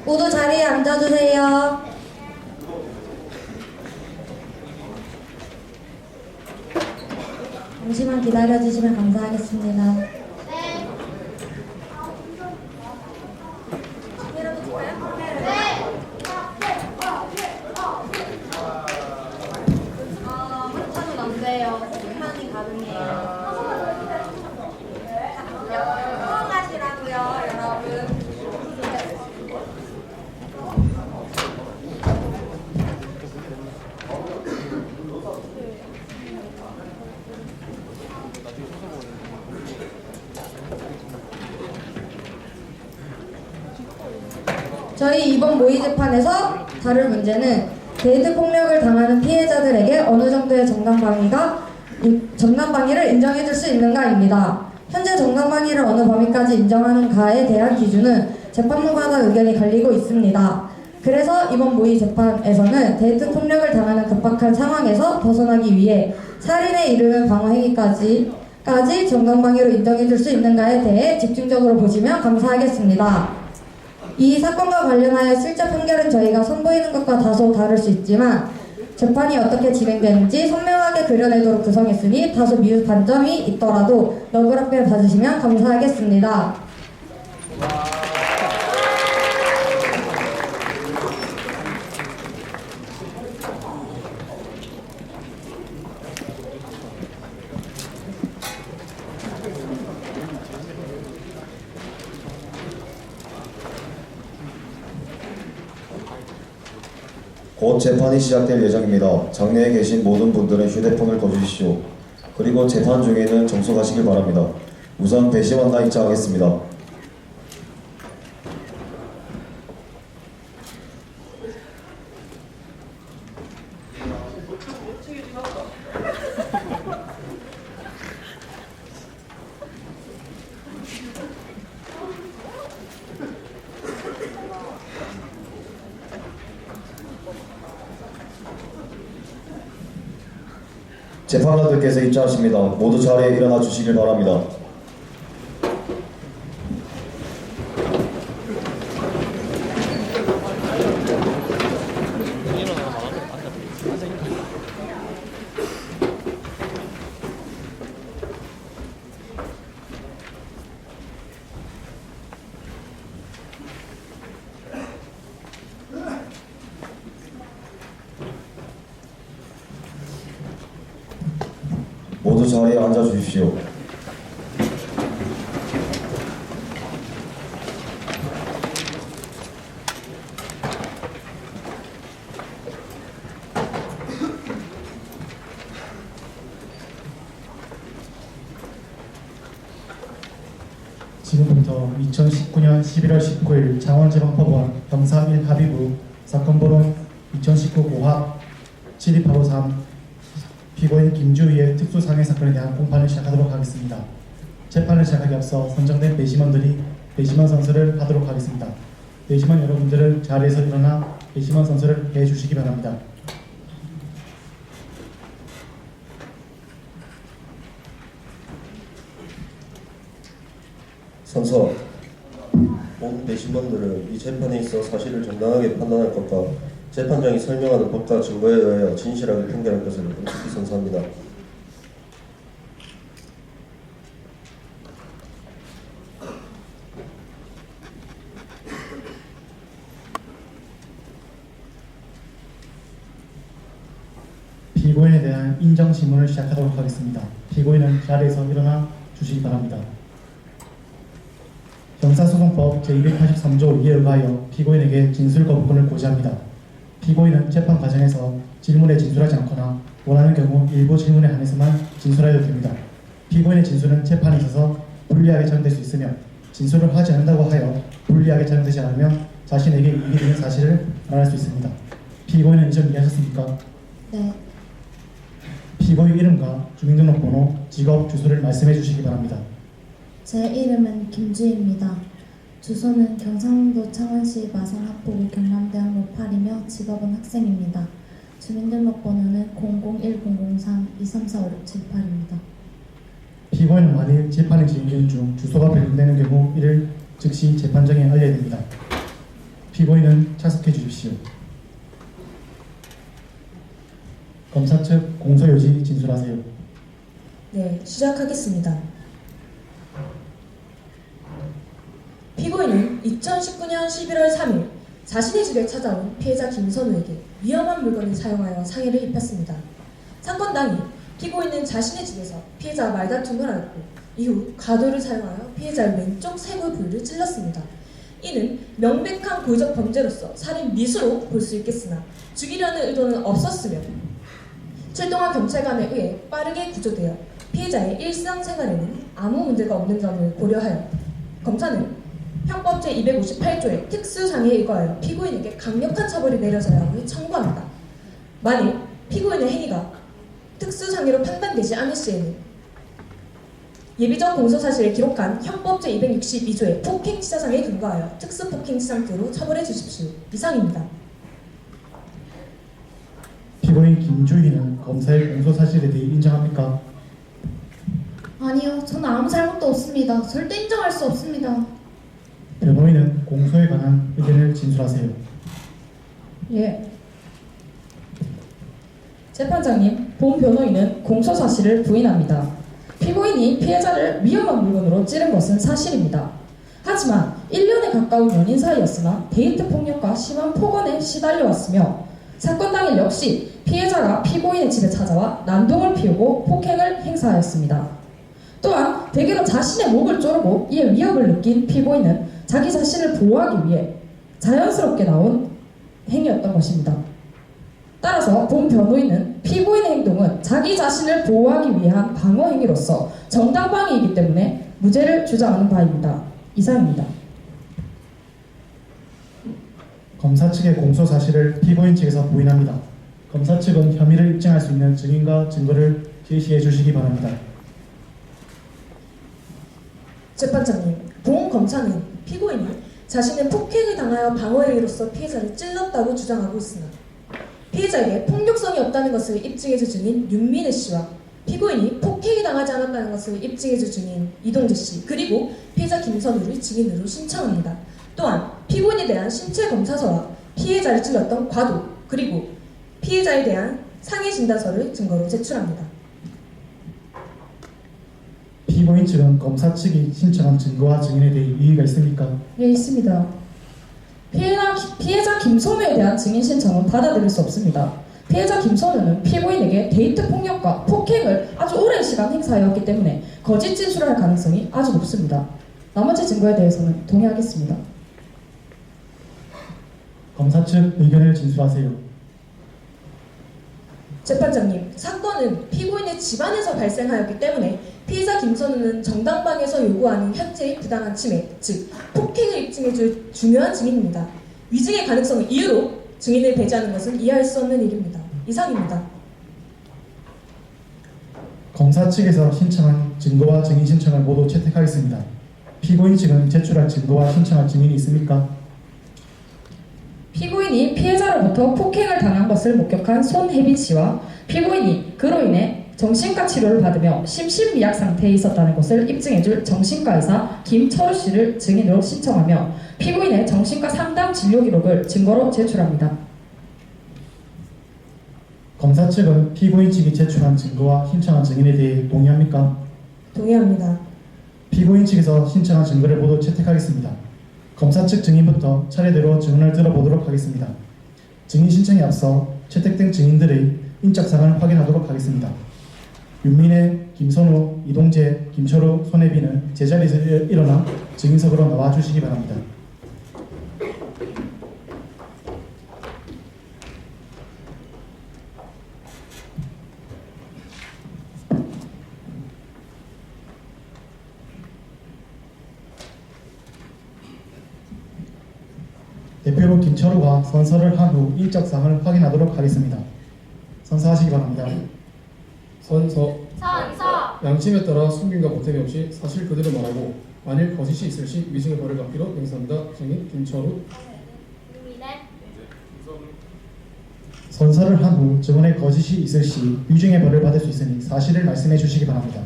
모두 자리에 앉아주세요. 잠시만 기다려주시면 감사하겠습니다. 한참은 안 돼요. 불편이 가능해요. 호응하시라고요, 여러분. 저희 이번 모의 재판에서 다룰 문제는 데이트 폭력을 당하는 피해자들에게 어느 정도의 정당방위를 인정해줄 수 있는가입니다. 현재 정당방위를 어느 범위까지 인정하는가에 대한 기준은 재판부마다 의견이 갈리고 있습니다. 그래서 이번 모의 재판에서는 데이트 폭력을 당하는 급박한 상황에서 벗어나기 위해 살인에 이르는 방어 행위까지 정당방위로 인정해줄 수 있는가에 대해 집중적으로 보시면 감사하겠습니다. 이 사건과 관련하여 실제 판결은 저희가 선보이는 것과 다소 다를 수 있지만 재판이 어떻게 진행되는지 선명하게 그려내도록 구성했으니 다소 미흡 관점이 있더라도 너그럽게 봐주시면 감사하겠습니다. 곧 재판이 시작될 예정입니다. 장내에 계신 모든 분들은 휴대폰을 꺼주십시오. 그리고 재판 중에는 정숙하시길 바랍니다. 우선 배심원단 입장하겠습니다. 재판관들께서 입장하십니다. 모두 자리에 일어나 주시길 바랍니다. 모두 자리에 앉아 주십시오. 지금부터 2019년 11월 19일 창원지방법원 형사 1 합의부 사건 번호 2019 고합 72853 피고인 김주희의 특수상해 사건에 대한 공판을 시작하도록 하겠습니다. 재판을 시작하기 앞서 선정된 배심원들이 배심원 선서를 하도록 하겠습니다. 배심원 여러분들은 자리에서 일어나 배심원 선서를 해주시기 바랍니다. 선서, 모든 배심원들은 이 재판에 있어 사실을 정당하게 판단할 것과 재판장이 설명하는 법과 증거에 의하여 진실하게 판결할 것을 엄숙히 선서합니다. 피고인에 대한 인정심문을 시작하도록 하겠습니다. 피고인은 자리에서 일어나 주시기 바랍니다. 형사소송법 제283조 2에 의하여 피고인에게 진술 거부권을 고지합니다. 피고인은 재판 과정에서 질문에 진술하지 않거나 원하는 경우 일부 질문에 한해서만 진술하여도 됩니다. 피고인의 진술은 재판에 있어서 불리하게 작용될 수 있으며 진술을 하지 않는다고 하여 불리하게 작용되지 않으면 자신에게 이익이 되는 사실을 말할 수 있습니다. 피고인은 이 점 이해하셨습니까? 네. 피고인 이름과 주민등록번호, 직업, 주소를 말씀해 주시기 바랍니다. 제 이름은 김주희입니다. 주소는 경상도 창원시 마산합포구 경남대학로 8이며 직업은 학생입니다. 주민등록번호는 001003-2345678입니다. 피고인은 만일 재판이 진행 중 주소가 변경되는 경우 이를 즉시 재판장에 알려야 됩니다. 피고인은 착석해 주십시오. 검사 측 공소요지 진술하세요. 네, 시작하겠습니다. 피고인은 2019년 11월 3일 자신의 집에 찾아온 피해자 김선우에게 위험한 물건을 사용하여 상해를 입혔습니다. 사건 당일 피고인은 자신의 집에서 피해자와 말다툼을 하였고 이후 가도를 사용하여 피해자의 왼쪽 쇄골 부위를 찔렀습니다. 이는 명백한 고의적 범죄로서 살인 미수로 볼 수 있겠으나 죽이려는 의도는 없었으며 출동한 경찰관에 의해 빠르게 구조되어 피해자의 일상생활에는 아무 문제가 없는 점을 고려하여 검사는 형법 제258조의 특수상해에 의거하여 피고인에게 강력한 처벌이 내려져야 함을 청구합니다. 만일 피고인의 행위가 특수상해로 판단되지 않을 시에는 예비적 공소사실을 기록한 형법 제262조의 폭행치사상에 근거하여 특수폭행치상죄로 처벌해 주십시오. 이상입니다. 피고인 김주희는 검사의 공소사실에 대해 인정합니까? 아니요, 저는 아무 잘못도 없습니다. 절대 인정할 수 없습니다. 변호인은 공소에 관한 의견을 진술하세요. 예. 재판장님, 본 변호인은 공소 사실을 부인합니다. 피고인이 피해자를 위험한 물건으로 찌른 것은 사실입니다. 하지만 1년에 가까운 연인 사이였으나 데이트 폭력과 심한 폭언에 시달려왔으며 사건 당일 역시 피해자가 피고인의 집에 찾아와 난동을 피우고 폭행을 행사하였습니다. 또한 대개로 자신의 목을 조르고 이에 위협을 느낀 피고인은 자기 자신을 보호하기 위해 자연스럽게 나온 행위였던 것입니다. 따라서 본 변호인은 피고인의 행동은 자기 자신을 보호하기 위한 방어 행위로서 정당방위이기 때문에 무죄를 주장하는 바입니다. 이상입니다. 검사 측의 공소 사실을 피고인 측에서 부인합니다. 검사 측은 혐의를 입증할 수 있는 증인과 증거를 제시해 주시기 바랍니다. 재판장님, 본 검사는 피고인이 자신은 폭행을 당하여 방어행위로서 피해자를 찔렀다고 주장하고 있으나 피해자에게 폭력성이 없다는 것을 입증해줄 증인 윤민혜 씨와 피고인이 폭행이 당하지 않았다는 것을 입증해줄 증인 이동재 씨 그리고 피해자 김선우를 증인으로 신청합니다. 또한 피고인에 대한 신체 검사서와 피해자를 찔렀던 과도 그리고 피해자에 대한 상해 진단서를 증거로 제출합니다. 피고인 측은 검사 측이 신청한 증거와 증인에 대해 이의가 있습니까? 예, 있습니다. 피해자 김선우에 대한 증인 신청은 받아들일 수 없습니다. 피해자 김선우는 피고인에게 데이트 폭력과 폭행을 아주 오랜 시간 행사하였기 때문에 거짓 진술을 할 가능성이 아주 높습니다. 나머지 증거에 대해서는 동의하겠습니다. 검사 측 의견을 진술하세요. 재판장님, 사건은 피고인의 집안에서 발생하였기 때문에 피해자 김선우는 정당방에서 요구하는 현재의 부당한 침해, 즉 폭행을 입증해줄 중요한 증인입니다. 위증의 가능성을 이유로 증인을 배제하는 것은 이해할 수 없는 일입니다. 이상입니다. 검사 측에서 신청한 증거와 증인 신청을 모두 채택하겠습니다. 피고인 측은 제출할 증거와 신청할 증인이 있습니까? 피고인이 피해자로부터 폭행을 당한 것을 목격한 손혜빈 씨와 피고인이 그로 인해 정신과 치료를 받으며 심신미약 상태에 있었다는 것을 입증해줄 정신과 의사 김철우 씨를 증인으로 신청하며 피고인의 정신과 상담 진료 기록을 증거로 제출합니다. 검사 측은 피고인 측이 제출한 증거와 신청한 증인에 대해 동의합니까? 동의합니다. 피고인 측에서 신청한 증거를 모두 채택하겠습니다. 검사 측 증인부터 차례대로 증언을 들어보도록 하겠습니다. 증인 신청에 앞서 채택된 증인들의 인적사항을 확인하도록 하겠습니다. 윤민혜, 김선우, 이동재, 김철우, 손혜빈은 제자리에서 일어나 증인석으로 나와 주시기 바랍니다. 대표로 김철우가 선서를 한 후 인적사항을 확인하도록 하겠습니다. 선서하시기 바랍니다. 선서 선서 양심에 따라 숨김과 보탬이 없이 사실 그대로 말하고 만일 거짓이 있을 시 위증의 벌을 받기로 명세합니다. 증인 김철우. 윤민혜 선서를 한 후 증언에 거짓이 있을 시 위증의 벌을 받을 수 있으니 사실을 말씀해 주시기 바랍니다.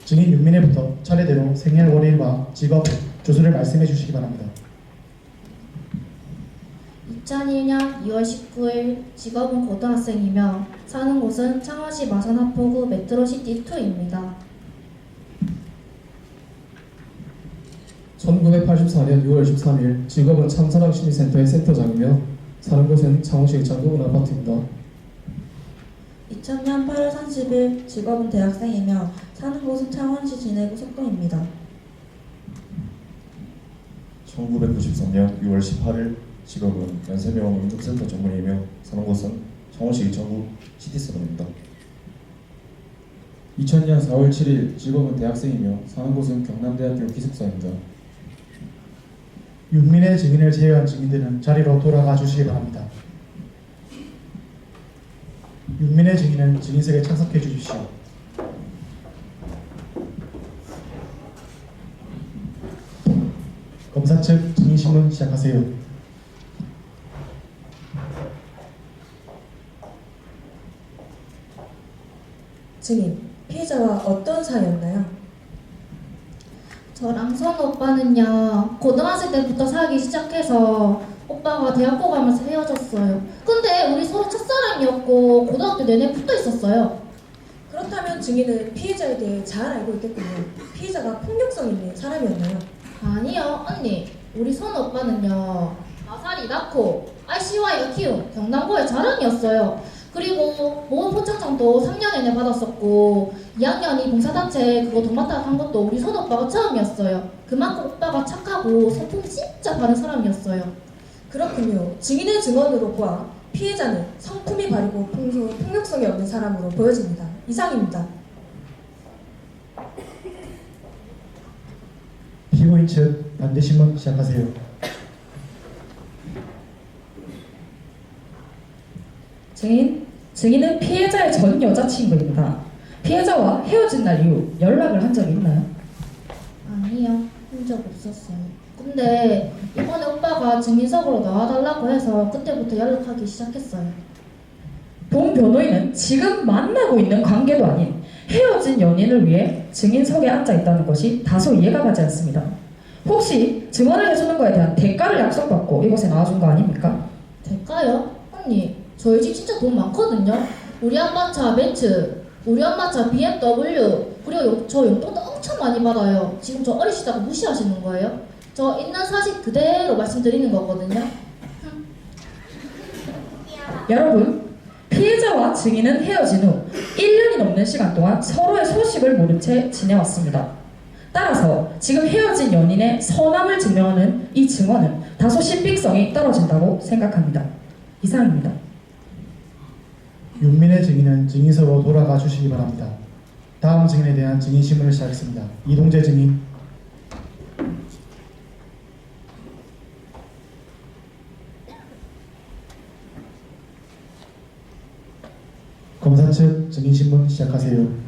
증인 윤민혜부터 차례대로 생년월일과 직업, 주소를 말씀해 주시기 바랍니다. 2001년 2월 19일 직업은 고등학생이며 사는 곳은 창원시 마산하포구 메트로시티2입니다. 1984년 6월 13일 직업은 참사랑 심리센터의 센터장이며 사는 곳은 창원시 의창구 은아파트입니다. 2000년 8월 30일 직업은 대학생이며 사는 곳은 창원시 진해구 속동입니다. 1993년 6월 18일 직업은 연세병원 응급센터 전문의이며 사는 곳은 창원시 의창구 시티서점입니다. 2000년 4월 7일 직업은 대학생이며 사는 곳은 경남대학교 기숙사입니다. 윤민의 증인을 제외한 증인들은 자리로 돌아가 주시기 바랍니다. 윤민의 증인은 증인석에 참석해 주십시오. 검사 측 증인 신문 시작하세요. 증인, 피해자와 어떤 사이였나요? 저랑 선 오빠는요, 고등학생 때부터 사귀기 시작해서 오빠가 대학교 가면서 헤어졌어요. 근데 우리 서로 첫사랑이었고 고등학교 내내 붙어 있었어요. 그렇다면 증인은 피해자에 대해 잘 알고 있겠군요. 피해자가 폭력성 있는 사람이었나요? 아니요, 언니. 우리 선 오빠는요, 마살이 낳고 ICY가 키운 경남고의 자랑이었어요. 그리고 모범 포창장도 3년 내내 받았었고 2학년이 봉사단체 그거 도맡아 한 것도 우리 선 오빠가 처음이었어요. 그만큼 오빠가 착하고 성품이 진짜 바른 사람이었어요. 그렇군요. 증인의 증언으로 보아 피해자는 성품이 바르고 평소 폭력성이 없는 사람으로 보여집니다. 이상입니다. 피고인 측 반대 신문 시작하세요. 증인은 피해자의 전 여자친구입니다. 피해자와 헤어진 날 이후 연락을 한 적이 있나요? 아니요, 한 적 없었어요. 근데 이번에 오빠가 증인석으로 나와달라고 해서 그때부터 연락하기 시작했어요. 본 변호인은 지금 만나고 있는 관계도 아닌 헤어진 연인을 위해 증인석에 앉아 있다는 것이 다소 이해가 가지 않습니다. 혹시 증언을 해주는 거에 대한 대가를 약속받고 이곳에 나와준 거 아닙니까? 될까요? 언니, 저희 집 진짜 돈 많거든요. 우리 아빠 차 벤츠, 우리 엄마 차 BMW, 그리고 저 용돈도 엄청 많이 받아요. 지금 저 어리시다고 무시하시는 거예요? 저 있는 사실 그대로 말씀드리는 거거든요. 여러분, 피해자와 증인은 헤어진 후 1년이 넘는 시간 동안 서로의 소식을 모른 채 지내왔습니다. 따라서 지금 헤어진 연인의 선함을 증명하는 이 증언은 다소 신빙성이 떨어진다고 생각합니다. 이상입니다. 윤민의 증인은 증인석으로 돌아가 주시기 바랍니다. 다음 증인에 대한 증인 신문을 시작하겠습니다. 이동재 증인. 검사 측 증인 신문 시작하세요.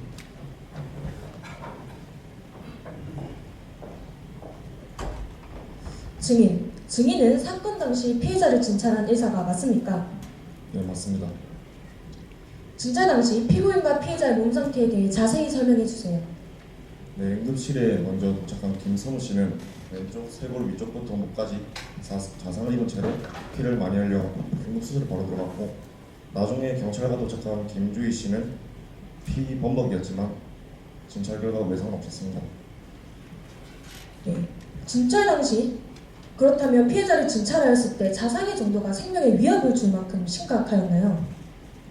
증인은 사건 당시 피해자를 진찰한 의사가 맞습니까? 네, 맞습니다. 진찰 당시 피고인과 피해자의 몸 상태에 대해 자세히 설명해 주세요. 네, 응급실에 먼저 도착한 김선우 씨는 왼쪽 쇄골 위쪽부터 목까지 자상을 입은 채로 피를 많이 흘려 응급수술에 바로 들어갔고, 나중에 경찰과 도착한 김주희 씨는 피 범벅이었지만 진찰 결과가 외상은 없었습니다. 네. 진찰 당시 그렇다면 피해자를 진찰하였을 때 자상의 정도가 생명에 위협을 줄 만큼 심각하였나요?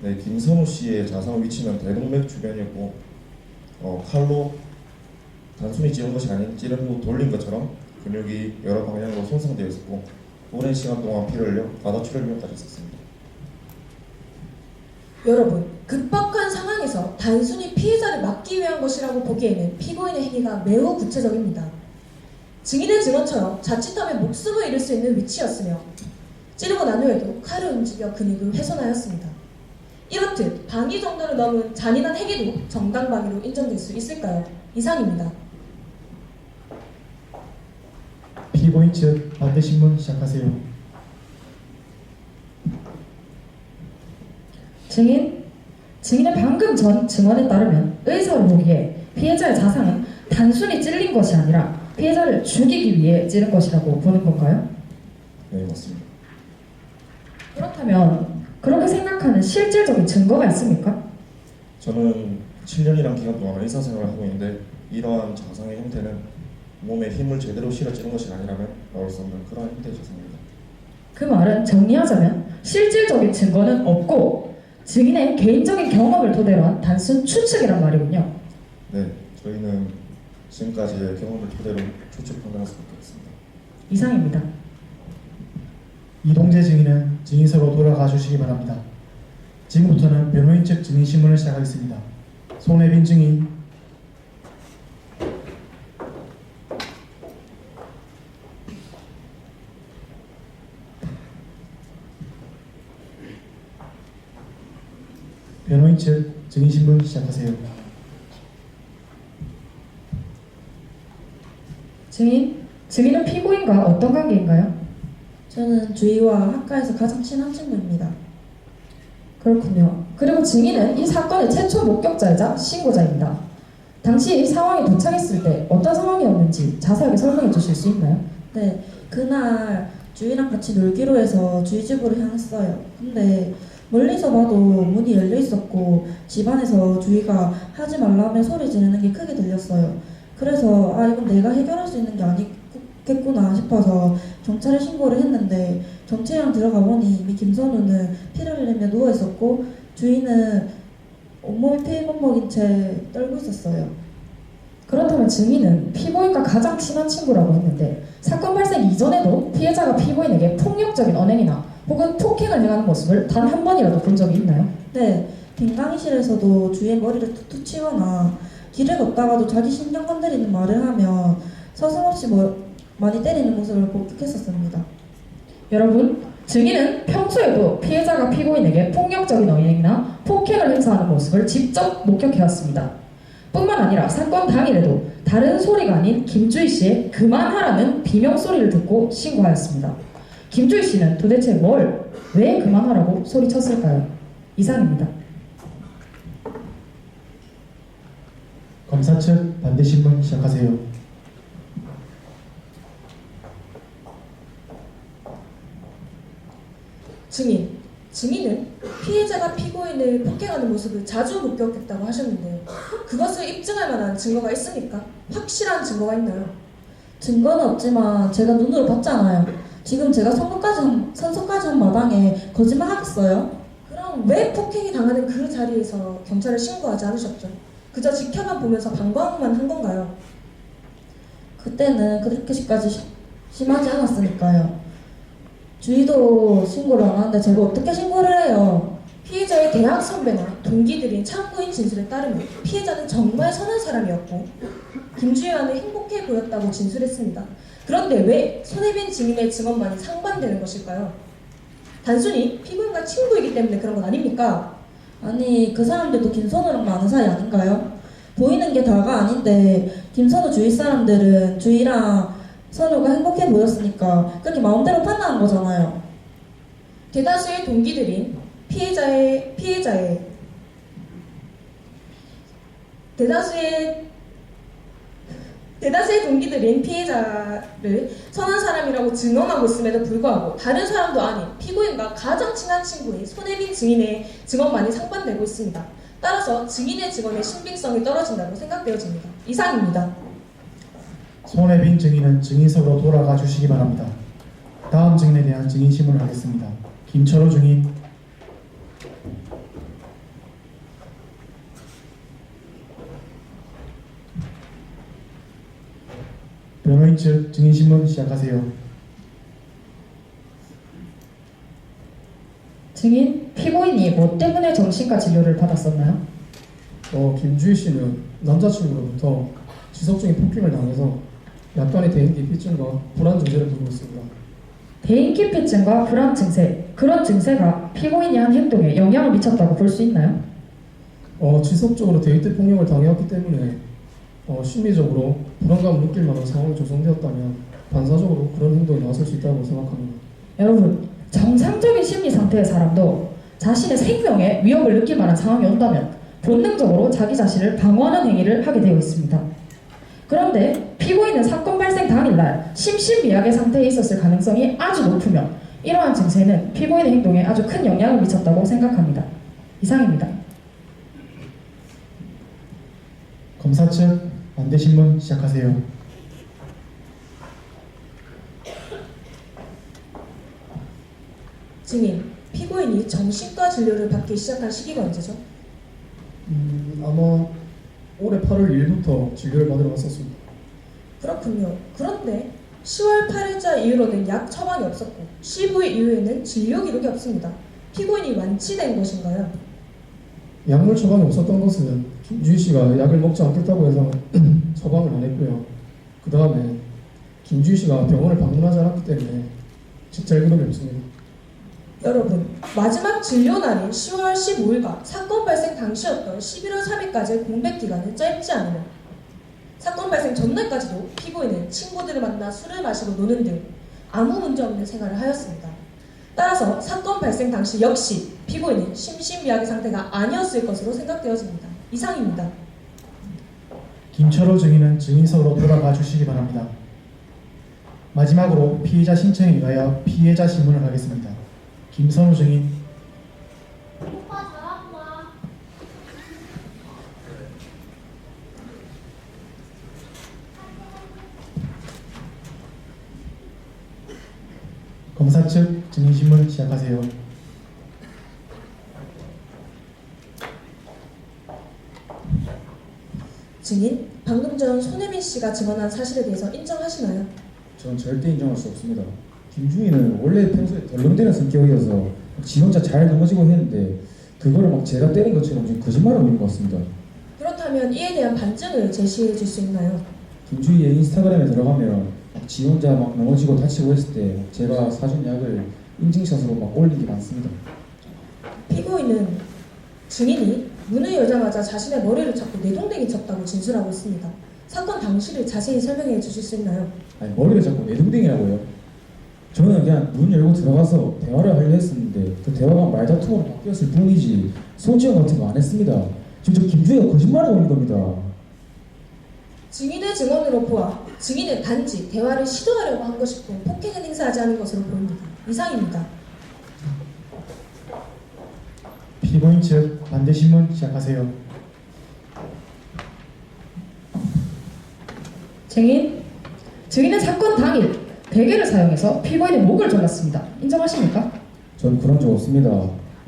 네, 김선우 씨의 자상 위치는 대동맥 주변이었고, 칼로 단순히 찌른 것이 아닌 찌른 후 돌린 것처럼 근육이 여러 방향으로 손상되어 있었고, 오랜 시간 동안 피를 흘려 과다출혈까지 있었습니다. 여러분, 급박한 상황에서 단순히 피해자를 막기 위한 것이라고 보기에는 피고인의 행위가 매우 구체적입니다. 증인의 증언처럼 자칫하면 목숨을 잃을 수 있는 위치였으며 찌르고 난 후에도 칼을 움직여 근육을 훼손하였습니다. 이렇듯 방위 정도를 넘은 잔인한 행위도 정당방위로 인정될 수 있을까요? 이상입니다. 피고인 측 반대 신문 시작하세요. 증인의 방금 전 증언에 따르면 의사로 보기에 피해자의 자상은 단순히 찔린 것이 아니라 피해자를 죽이기 위해 찌른 것이라고 보는 건가요? 네, 맞습니다. 그렇다면 그렇게 생각하는 실질적인 증거가 있습니까? 저는 7년이란 기간 동안 의사생활을 하고 있는데 이러한 자상의 형태는 몸에 힘을 제대로 실어주는 것이 아니라면 나올 수 없는 그러한 형태의 자상입니다. 그 말은 정리하자면 실질적인 증거는 없고 증인의 개인적인 경험을 토대로 한 단순 추측이란 말이군요. 네, 저희는 지금까지의 경험을 토대로 추측 판단할 수밖에 없습니다. 이상입니다. 이동재 증인은 증인석으로 돌아가 주시기 바랍니다. 지금부터는 변호인 측 증인 신문을 시작하겠습니다. 손혜빈 증인. 변호인 측 증인 신문 시작하세요. 증인은 피고인과 어떤 관계인가요? 저는 주희와 학과에서 가장 친한 친구입니다. 그렇군요. 그리고 증인은 이 사건의 최초 목격자이자 신고자입니다. 당시 상황에 도착했을 때 어떤 상황이었는지 자세하게 설명해 주실 수 있나요? 네, 그날 주희랑 같이 놀기로 해서 주희 집으로 향했어요. 근데 멀리서 봐도 문이 열려 있었고 집안에서 주희가 하지 말라며 소리 지르는 게 크게 들렸어요. 그래서 이건 내가 해결할 수 있는 게 아니겠구나 싶어서 경찰에 신고를 했는데 경찰이랑 들어가 보니 이미 김선우는 피를 흘리며 누워 있었고 주희는 온몸이 피만 먹인 채 떨고 있었어요. 그렇다면 증인은 피고인과 가장 친한 친구라고 했는데 사건 발생 이전에도 피해자가 피고인에게 폭력적인 언행이나 혹은 폭행을 행하는 모습을 단 한 번이라도 본 적이 있나요? 네, 빈 강의실에서도 주위의 머리를 툭툭 치거나 길을 걷다가도 자기 신경 건드리는 말을 하면 서슴없이 많이 때리는 모습을 목격했었습니다. 여러분, 증인은 평소에도 피해자가 피고인에게 폭력적인 언행이나 폭행을 행사하는 모습을 직접 목격해왔습니다. 뿐만 아니라 사건 당일에도 다른 소리가 아닌 김주희 씨의 그만하라는 비명소리를 듣고 신고하였습니다. 김주희 씨는 도대체 왜 그만하라고 소리쳤을까요? 이상입니다. 검사 측 반대 신문 시작하세요. 증인은 피해자가 피고인을 폭행하는 모습을 자주 목격했다고 하셨는데요. 그것을 입증할 만한 증거가 있습니까? 확실한 증거가 있나요? 증거는 없지만 제가 눈으로 봤잖아요. 지금 제가 선서까지 한 마당에 거짓말 하겠어요? 그럼 왜 폭행이 당하는 그 자리에서 경찰에 신고하지 않으셨죠? 그저 지켜만 보면서 방관만 한 건가요? 그때는 그렇게까지 심하지 않았으니까요. 주희도 신고를 안 하는데 제가 어떻게 신고를 해요? 피해자의 대학 선배나 동기들인 참고인 진술에 따르면 피해자는 정말 선한 사람이었고 김주희와는 행복해 보였다고 진술했습니다. 그런데 왜 손혜빈 증인의 증언만이 상반되는 것일까요? 단순히 피고인과 친구이기 때문에 그런 건 아닙니까? 아니, 그 사람들도 김선우랑 많은 사이 아닌가요? 보이는 게 다가 아닌데 김선우 주위 사람들은 주희랑 선우가 행복해 보였으니까 그렇게 마음대로 판단한 거잖아요. 대다수의 동기들인 대다수의 동기들인 피해자를 선한 사람이라고 증언하고 있음에도 불구하고 다른 사람도 아닌 피고인과 가장 친한 친구인 손혜빈 증인의 증언만이 상반되고 있습니다. 따라서 증인의 증언의 신빙성이 떨어진다고 생각되어집니다. 이상입니다. 손혜빈 증인은 증인석으로 돌아가 주시기 바랍니다. 다음 증인에 대한 증인 신문을 하겠습니다. 김철호 증인. 변호인 측 증인 신문 시작하세요. 증인, 피고인이 뭐 때문에 정신과 진료를 받았었나요? 김주희 씨는 남자친구로부터 지속적인 폭행을 당해서 약간의 대인기피증과 불안 증세를 보이고 있습니다. 대인기피증과 불안 증세, 그런 증세가 피고인이 한 행동에 영향을 미쳤다고 볼 수 있나요? 지속적으로 데이트 폭력을 당해왔기 때문에 심리적으로 불안감을 느낄 만한 상황이 조성되었다면 반사적으로 그런 행동이 나왔을 수 있다고 생각합니다. 여러분, 정상적인 심리 상태의 사람도 자신의 생명에 위협을 느낄 만한 상황이 온다면 본능적으로 자기 자신을 방어하는 행위를 하게 되어 있습니다. 그런데 피고인은 사건 발생 당일날 심신미약의 상태에 있었을 가능성이 아주 높으며 이러한 증세는 피고인의 행동에 아주 큰 영향을 미쳤다고 생각합니다. 이상입니다. 검사 측 반대 신문 시작하세요. 증인, 피고인이 정신과 진료를 받기 시작한 시기가 언제죠? 아마 올해 8월 1일부터 진료를 받으러 갔었습니다. 그렇군요. 그런데 10월 8일자 이후로는 약 처방이 없었고 15일 이후에는 진료 기록이 없습니다. 피고인이 완치된 것인가요? 약물 처방이 없었던 것은 김주희 씨가 약을 먹지 않겠다고 해서 처방을 안 했고요. 그 다음에 김주희 씨가 병원을 방문하지 않았기 때문에 직잘 기록이 없습니다. 여러분, 마지막 진료 날인 10월 15일과 사건 발생 당시였던 11월 3일까지의 공백 기간은 짧지 않으며 사건 발생 전날까지도 피고인은 친구들을 만나 술을 마시고 노는 등 아무 문제 없는 생활을 하였습니다. 따라서 사건 발생 당시 역시 피고인은 심신미약의 상태가 아니었을 것으로 생각되어집니다. 이상입니다. 김철호 증인은 증인석으로 돌아가 주시기 바랍니다. 마지막으로 피의자 신청에 의하여 피해자 신문을 하겠습니다. 김선우 증인. 오빠 잘하고 와. 검사 측 증인 신문 시작하세요. 증인, 방금 전 손혜민 씨가 증언한 사실에 대해서 인정하시나요? 전 절대 인정할 수 없습니다. 김주희는 원래 평소에 덜렁대는 성격이어서 지 혼자 잘 넘어지고 했는데 그거를 막 제가 때린 것처럼 좀 거짓말을 하는 것 같습니다. 그렇다면 이에 대한 반증을 제시해 줄 수 있나요? 김주희의 인스타그램에 들어가면 막 지 혼자 막 넘어지고 다치고 했을 때 제가 사준 약을 인증샷으로 막 올린 게 많습니다. 피고인은 증인이 문을 열자마자 자신의 머리를 잡고 내동댕이 쳤다고 진술하고 있습니다. 사건 당시를 자세히 설명해 주실 수 있나요? 아니 머리를 잡고 내동댕이라고요? 저는 그냥 문 열고 들어가서 대화를 하려 했었는데 그 대화가 말다툼으로 바뀌었을 뿐이지 소지형 같은 거 안 했습니다. 지금 저 김주희가 거짓말을 하는 겁니다. 증인의 증언으로 보아 증인은 단지 대화를 시도하려고 한 것이고 폭행은 행사하지 않은 것으로 보입니다. 이상입니다. 피고인 측 반대 신문 시작하세요. 증인은 사건 당일 베개를 사용해서 피고인의 목을 졸랐습니다. 인정하십니까? 전 그런 적 없습니다.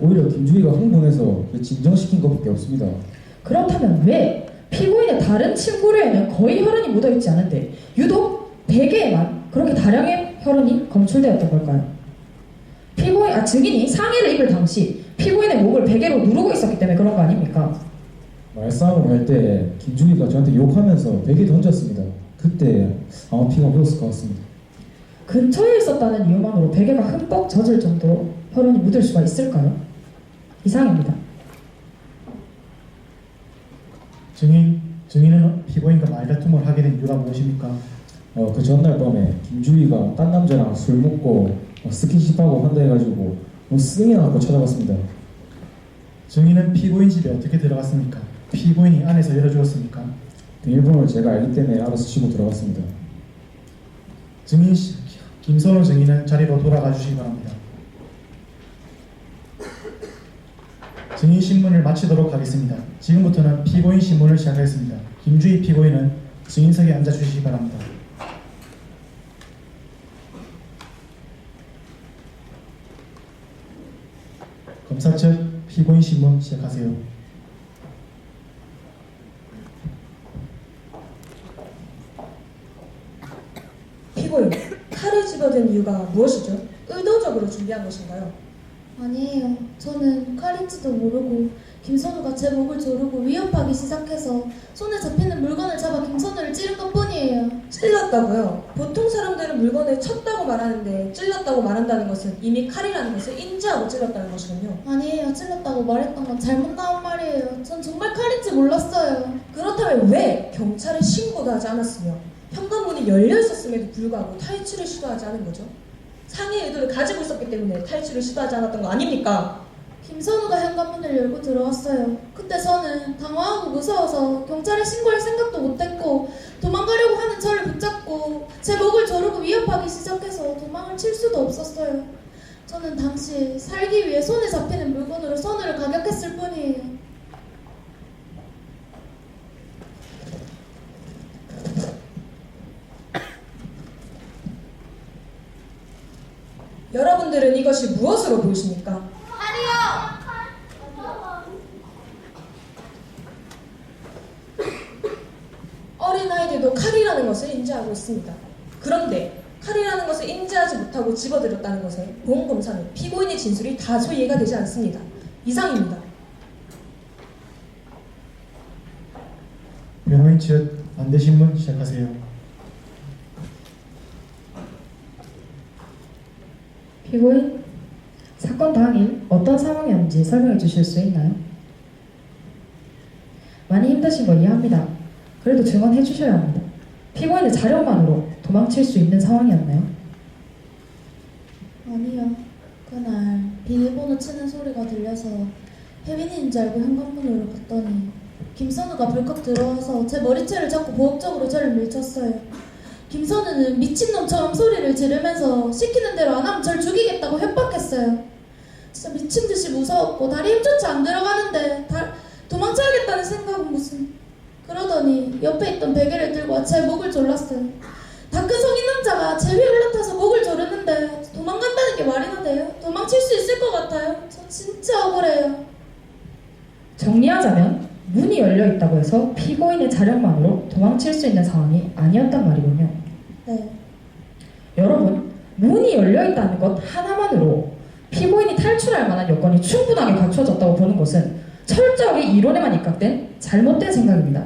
오히려 김주희가 흥분해서 진정시킨 것밖에 없습니다. 그렇다면 왜 피고인의 다른 침구류에는 거의 혈흔이 묻어있지 않은데 유독 베개에만 그렇게 다량의 혈흔이 검출되었던 걸까요? 증인이 상의를 입을 당시 피고인의 목을 베개로 누르고 있었기 때문에 그런 거 아닙니까? 말싸움을 할 때 김주희가 저한테 욕하면서 베개 던졌습니다. 그때 아마 피가 묻었을 것 같습니다. 근처에 있었다는 이유만으로 베개가 흠뻑 젖을 정도로 혈흔이 묻을 수가 있을까요? 이상입니다. 증인은 피고인과 말다툼을 하게 된 이유가 무엇입니까? 그 전날 밤에 김주희가 딴 남자랑 술 먹고 스킨십하고 한다 해가지고 승이 나고 찾아갔습니다. 증인은 피고인 집에 어떻게 들어갔습니까? 피고인이 안에서 열어주었습니까? 비밀번호를 제가 알기 때문에 알아서 치고 들어갔습니다. 김선우 증인은 자리로 돌아가 주시기 바랍니다. 증인 신문을 마치도록 하겠습니다. 지금부터는 피고인 신문을 시작하겠습니다. 김주희 피고인은 증인석에 앉아 주시기 바랍니다. 검사 측 피고인 신문 시작하세요. 피고인, 칼을 집어든 이유가 무엇이죠? 의도적으로 준비한 것인가요? 아니에요. 저는 칼인지도 모르고 김선우가 제 목을 조르고 위협하기 시작해서 손에 잡히는 물건을 잡아 김선우를 찌른 것뿐이에요. 찔렀다고요? 보통 사람들은 물건을 쳤다고 말하는데 찔렀다고 말한다는 것은 이미 칼이라는 것을 인지하고 찔렀다는 것이군요. 아니에요. 찔렀다고 말했던 건 잘못 나온 말이에요. 전 정말 칼인지 몰랐어요. 그렇다면 왜 경찰에 신고도 하지 않았으며 현관문이 열려 있었음에도 불구하고 탈출을 시도하지 않은 거죠? 상해 의도를 가지고 있었기 때문에 탈출을 시도하지 않았던 거 아닙니까? 김선우가 현관문을 열고 들어왔어요. 그때 저는 당황하고 무서워서 경찰에 신고할 생각도 못했고 도망가려고 하는 저를 붙잡고 제 목을 조르고 위협하기 시작해서 도망을 칠 수도 없었어요. 저는 당시 살기 위해 손에 잡히는 물건으로 선우를 가격했을 뿐이에요. 여러분들은 이것이 무엇으로 보이십니까? 어린아이들도 칼이라는 것을 인지하고 있습니다. 그런데 칼이라는 것을 인지하지 못하고 집어들였다는 것에 보험검사는 피고인의 진술이 다소 이해가 되지 않습니다. 이상입니다. 변호인 측 반대신문 시작하세요. 피고인, 사건 당일 어떤 상황이었는지 설명해 주실 수 있나요? 많이 힘드신 거 이해합니다. 그래도 증언해 주셔야 합니다. 피고인의 자력만으로 도망칠 수 있는 상황이었나요? 아니요. 그날 비밀번호 치는 소리가 들려서 혜빈이인 줄 알고 현관문으로 갔더니 김선우가 벌컥 들어와서 제 머리채를 잡고 보호적으로 저를 밀쳤어요. 김선우는 미친놈처럼 소리를 지르면서 시키는 대로 안 하면 절 죽이겠다고 협박했어요. 진짜 미친 듯이 무서웠고 다리 힘조차 안 들어가는데 도망쳐야겠다는 생각은 무슨. 그러더니 옆에 있던 베개를 들고 제 목을 졸랐어요. 다 큰 성인 남자가 제 위에 올라타서 목을 조르는데 도망간다는 게 말이나 돼요? 도망칠 수 있을 것 같아요? 저 진짜 억울해요. 정리하자면 문이 열려 있다고 해서 피고인의 자력만으로 도망칠 수 있는 상황이 아니었단 말이군요. 네. 여러분, 문이 열려 있다는 것 하나만으로 피고인이 탈출할 만한 여건이 충분하게 갖춰졌다고 보는 것은 철저하게 이론에만 입각된 잘못된 생각입니다.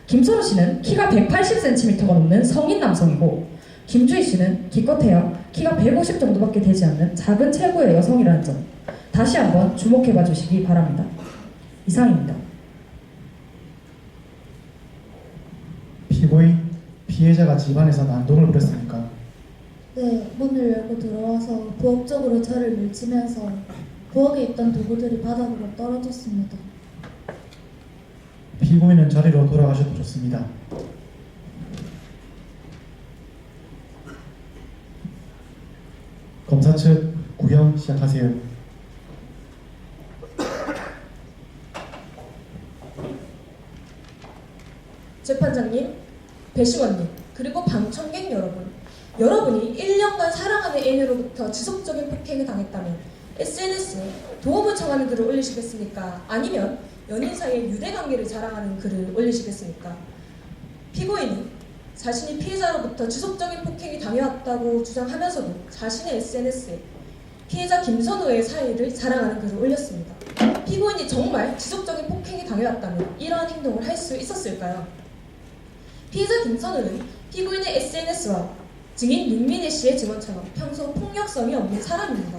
김선우 씨는 키가 180cm가 넘는 성인 남성이고 김주희 씨는 기껏해야 키가 150 정도밖에 되지 않는 작은 체구의 여성이라는 점 다시 한번 주목해봐 주시기 바랍니다. 이상입니다. 피고인, 피해자가 집안에서 난동을 부렸습니까? 네, 문을 열고 들어와서 부엌쪽으로 저를 밀치면서 부엌에 있던 도구들이 바닥으로 떨어졌습니다. 피고인은 자리로 돌아가셔도 좋습니다. 검사 측 구형 시작하세요. 재판장님, 배심원님, 그리고 방청객 여러분, 여러분이 1년간 사랑하는 애인으로부터 지속적인 폭행을 당했다면 SNS에 도움을 청하는 글을 올리시겠습니까? 아니면 연인 사이의 유대관계를 자랑하는 글을 올리시겠습니까? 피고인은 자신이 피해자로부터 지속적인 폭행이 당해왔다고 주장하면서도 자신의 SNS에 피해자 김선우의 사이를 자랑하는 글을 올렸습니다. 피고인이 정말 지속적인 폭행이 당해왔다면 이러한 행동을 할 수 있었을까요? 피해자 김선우는 피고인의 SNS와 증인 윤민혜 씨의 증언처럼 평소 폭력성이 없는 사람입니다.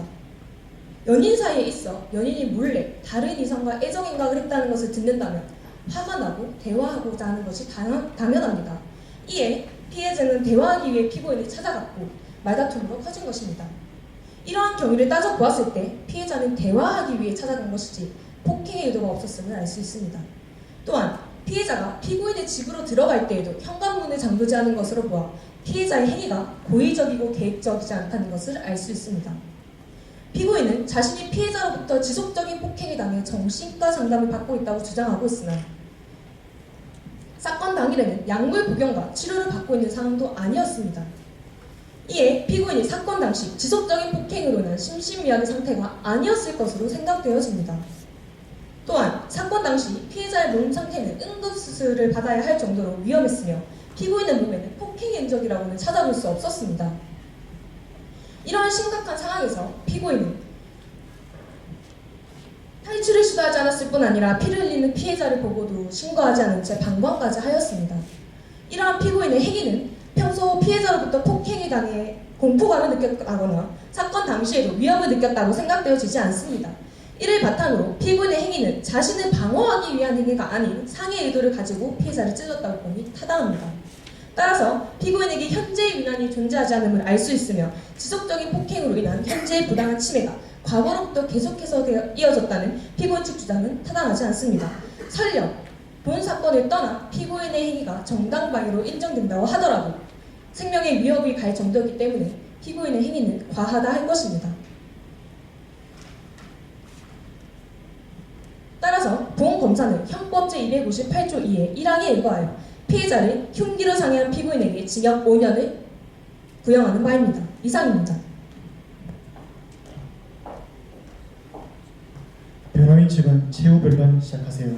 연인 사이에 있어 연인이 몰래 다른 이성과 애정행각을 했다는 것을 듣는다면 화가 나고 대화하고자 하는 것이 당연합니다. 이에 피해자는 대화하기 위해 피고인을 찾아갔고 말다툼으로 커진 것입니다. 이러한 경위를 따져보았을 때 피해자는 대화하기 위해 찾아간 것이지 폭행의 의도가 없었음을 알 수 있습니다. 또한 피해자가 피고인의 집으로 들어갈 때에도 현관문을 잠그지 않은 것으로 보아 피해자의 행위가 고의적이고 계획적이지 않다는 것을 알 수 있습니다. 피고인은 자신이 피해자로부터 지속적인 폭행에 당해 정신과 상담을 받고 있다고 주장하고 있으나 사건 당일에는 약물 복용과 치료를 받고 있는 상황도 아니었습니다. 이에 피고인이 사건 당시 지속적인 폭행으로 인한 심신미약의 상태가 아니었을 것으로 생각되어집니다. 또한 사건 당시 피해자의 몸 상태는 응급수술을 받아야 할 정도로 위험했으며 피고인의 몸에는 폭행의 흔적이라고는 찾아볼 수 없었습니다. 이러한 심각한 상황에서 피고인은 탈출을 시도하지 않았을 뿐 아니라 피를 흘리는 피해자를 보고도 신고하지 않은 채 방관까지 하였습니다. 이러한 피고인의 행위는 평소 피해자로부터 폭행에 당해 공포감을 느꼈다거나 사건 당시에도 위협을 느꼈다고 생각되어지지 않습니다. 이를 바탕으로 피고인의 행위는 자신을 방어하기 위한 행위가 아닌 상해 의도를 가지고 피해자를 찔렀다고 보니 타당합니다. 따라서 피고인에게 현재의 위난이 존재하지 않음을 알 수 있으며 지속적인 폭행으로 인한 현재의 부당한 침해가 과거로부터 계속해서 이어졌다는 피고인 측 주장은 타당하지 않습니다. 설령 본 사건을 떠나 피고인의 행위가 정당방위로 인정된다고 하더라도 생명의 위협이 갈 정도였기 때문에 피고인의 행위는 과하다 할 것입니다. 따라서 보험검사는 형법 제258조 2의 1항에 의거하여 피해자를 흉기로 상해한 피고인에게 징역 5년을 구형하는 바입니다. 이상입니다. 변호인 측은 최후 변론 시작하세요.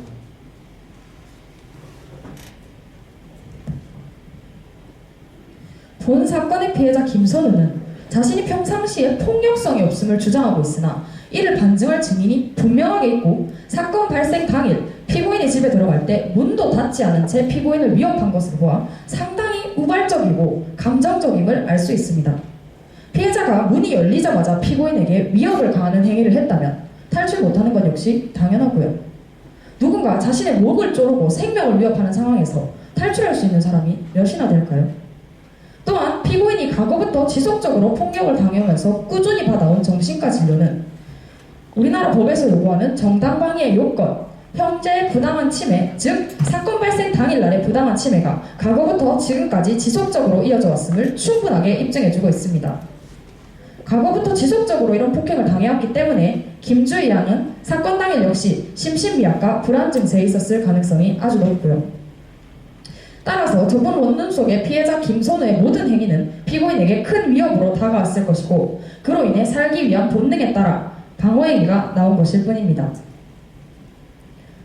본 사건의 피해자 김선우는 자신이 평상시에 폭력성이 없음을 주장하고 있으나 이를 반증할 증인이 분명하게 있고 사건 발생 당일 피고인의 집에 들어갈 때 문도 닫지 않은 채 피고인을 위협한 것으로 보아 상당히 우발적이고 감정적임을 알 수 있습니다. 피해자가 문이 열리자마자 피고인에게 위협을 가하는 행위를 했다면 탈출 못하는 것 역시 당연하고요. 누군가 자신의 목을 조르고 생명을 위협하는 상황에서 탈출할 수 있는 사람이 몇이나 될까요? 또한 피고인이 과거부터 지속적으로 폭력을 당하면서 꾸준히 받아온 정신과 진료는 우리나라 법에서 요구하는 정당방위의 요건, 현재의 부당한 침해, 즉 사건 발생 당일날의 부당한 침해가 과거부터 지금까지 지속적으로 이어져 왔음을 충분하게 입증해주고 있습니다. 과거부터 지속적으로 이런 폭행을 당해왔기 때문에 김주희 양은 사건 당일 역시 심신미약과 불안 증세에 있었을 가능성이 아주 높고요. 따라서 저번 원문 속의 피해자 김선우의 모든 행위는 피고인에게 큰 위협으로 다가왔을 것이고 그로 인해 살기 위한 본능에 따라 방어행위가 나온 것일 뿐입니다.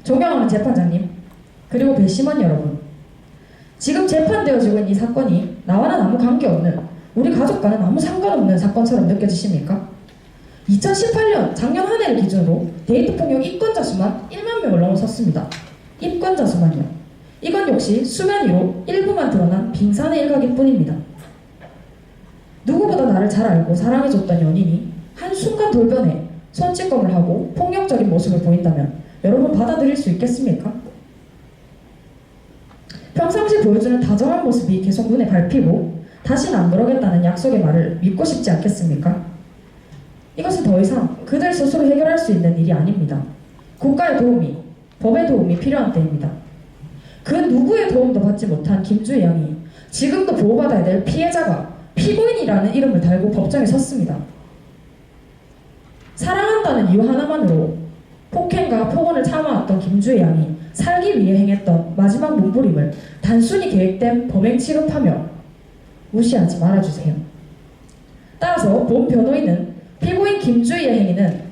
존경하는 재판장님, 그리고 배심원 여러분, 지금 재판되어지고 있는 이 사건이 나와는 아무 관계없는, 우리 가족과는 아무 상관없는 사건처럼 느껴지십니까? 2018년 작년 한 해를 기준으로 데이트 폭력 입건자 수만 1만 명을 넘어섰습니다. 입건자 수만요. 이건 역시 수면 위로 일부만 드러난 빙산의 일각일 뿐입니다. 누구보다 나를 잘 알고 사랑해줬던 연인이 한순간 돌변해 손찌검을 하고 폭력적인 모습을 보인다면 여러분 받아들일 수 있겠습니까? 평상시 보여주는 다정한 모습이 계속 눈에 밟히고 다시는 안 그러겠다는 약속의 말을 믿고 싶지 않겠습니까? 이것은 더 이상 그들 스스로 해결할 수 있는 일이 아닙니다. 국가의 도움이, 법의 도움이 필요한 때입니다. 그 누구의 도움도 받지 못한 김주희 양이 지금도 보호받아야 될 피해자가 피고인이라는 이름을 달고 법정에 섰습니다. 사랑한다는 이유 하나만으로 폭행과 폭언을 참아왔던 김주희 양이 살기 위해 행했던 마지막 몸부림을 단순히 계획된 범행 취급하며 무시하지 말아주세요. 따라서 본 변호인은 피고인 김주희의 행위는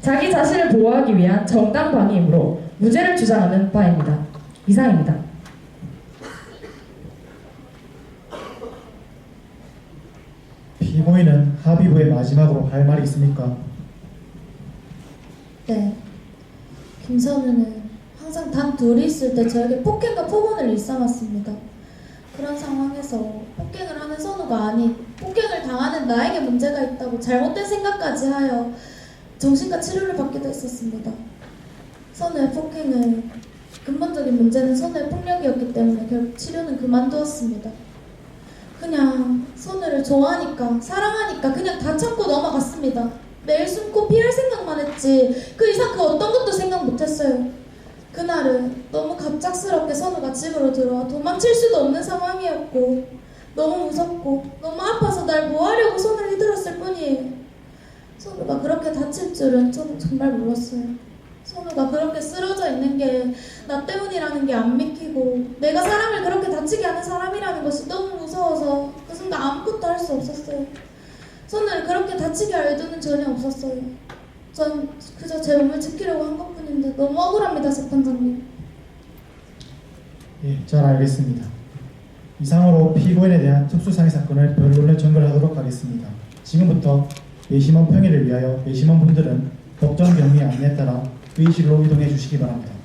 자기 자신을 보호하기 위한 정당방위이므로 무죄를 주장하는 바입니다. 이상입니다. 피고인은 합의부에 마지막으로 할 말이 있습니까? 네. 김선우는 항상 단 둘이 있을 때 저에게 폭행과 폭언을 일삼았습니다. 그런 상황에서 폭행을 하는 선우가 아닌 폭행을 당하는 나에게 문제가 있다고 잘못된 생각까지 하여 정신과 치료를 받기도 했었습니다. 선우의 폭행은 근본적인 문제는 선우의 폭력이었기 때문에 결국 치료는 그만두었습니다. 그냥 선우를 좋아하니까 사랑하니까 그냥 다 참고 넘어갔습니다. 매일 숨고 피할 생각만 했지 그 이상 그 어떤 것도 생각 못했어요. 그날은 너무 갑작스럽게 선우가 집으로 들어와 도망칠 수도 없는 상황이었고 너무 무섭고 너무 아파서 날 뭐하려고 손을 휘둘렀을 뿐이에요. 선우가 그렇게 다칠 줄은 저는 정말 몰랐어요. 선우가 그렇게 쓰러져 있는 게 나 때문이라는 게 안 믿기고 내가 사람을 그렇게 다치게 하는 사람이라는 것이 너무 무서워서 그 순간 아무것도 할 수 없었어요. 선우를 그렇게 다치게 할 의도는 전혀 없었어요. 전 그저 제 몸을 지키려고 한 것뿐인데 너무 억울합니다, 재판장님. 예, 잘 알겠습니다. 이상으로 피고인에 대한 특수상해 사건을 변론을 전결하도록 하겠습니다. 지금부터 배심원 평의를 위하여 배심원 분들은 법정 경위 안내에 따라 회의실로 이동해 주시기 바랍니다.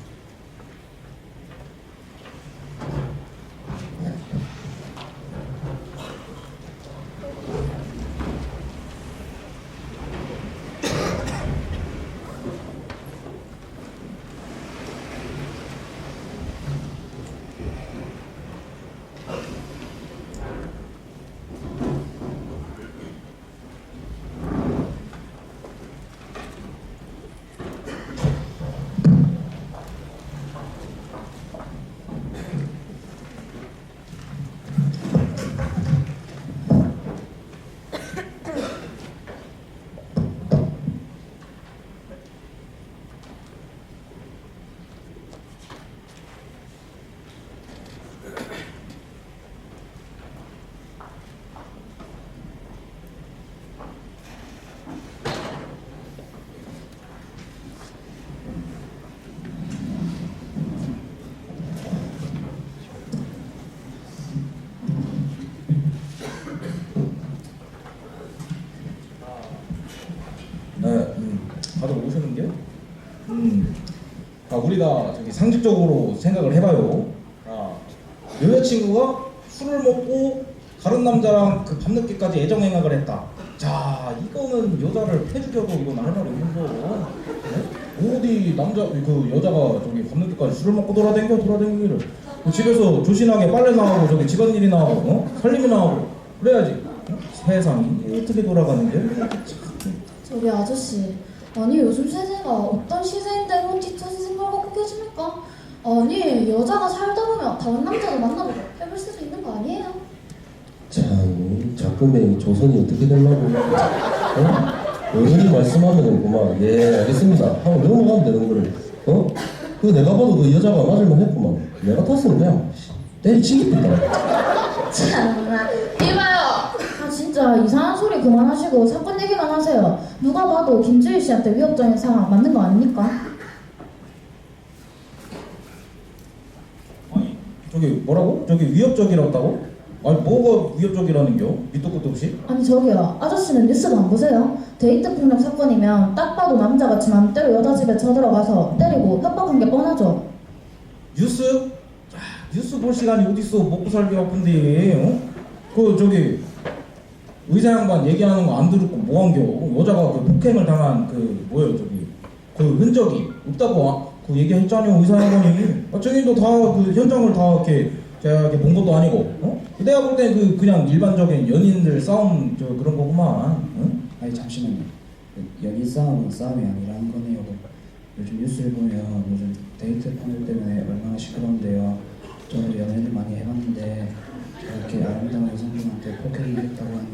우리가 저기 상식적으로 생각을 해봐요. 여자친구가 술을 먹고 다른 남자랑 그 밤늦게까지 애정행각을 했다. 자, 이거는 여자를 패죽여도 이건 할 말이 없는 거. 네? 어디 남자 그 여자가 저기 밤늦게까지 술을 먹고 돌아다니기를 그 집에서 조신하게 빨래 나오고 저기 집안일이 나오고 살림이 나오고 그래야지. 세상이 어떻게 돌아가는 게? 저기 아저씨, 아니 요즘 세대가 어떤 시세인데 뒤처진 생각을 갖고 계십니까? 아니 여자가 살다 보면 다른 남자도 만나보고 해볼 수도 있는 거 아니에요? 참, 작금의 조선이 어떻게 되려고? 어른이 말씀하면 그만 예 알겠습니다 하고 넘어가면 되는 거를 그 내가 봐도 그 여자가 맞을만 했구만. 내가 탔으면 그냥 때리치겠다. 참나 이봐요. 아 진짜 이상한 소리 그만하시고 사건 얘기만 하세요. 누가 봐도 김주희 씨한테 위협적인 상황 맞는 거 아닙니까? 아니 저기 뭐라고? 저기 위협적이라고? 아니 뭐가 위협적이라는겨? 밑도 끝도 없이? 아니 저기요, 아저씨는 뉴스도 안 보세요? 데이트 폭력 사건이면 딱 봐도 남자같이 맘대로 여자 집에 쳐들어가서 때리고 협박한 게 뻔하죠. 뉴스? 야, 뉴스 볼 시간이 어딨어. 먹고 살기 바쁜데. 그 저기 의사 양반 얘기하는 거 안 들었고 뭐한겨? 여자가 그 폭행을 당한 그 뭐예요 저기 그 흔적이 없다고 그 얘기했잖아요 의사 양반이. 저기도 다 그 현장을 다 이렇게 제가 이렇게 본 것도 아니고. 내가 볼 땐 그 그냥 일반적인 연인들 싸움 저 그런 거구만. 아니 잠시만요. 연인 싸움은 싸움이 아니라는 거네요. 요즘 뉴스를 보면 요즘 데이트 판을 때문에 얼마나 시끄러운데요. 저는 연애를 많이 해봤는데 저렇게 아름다운 여성분한테 폭행했다고 하니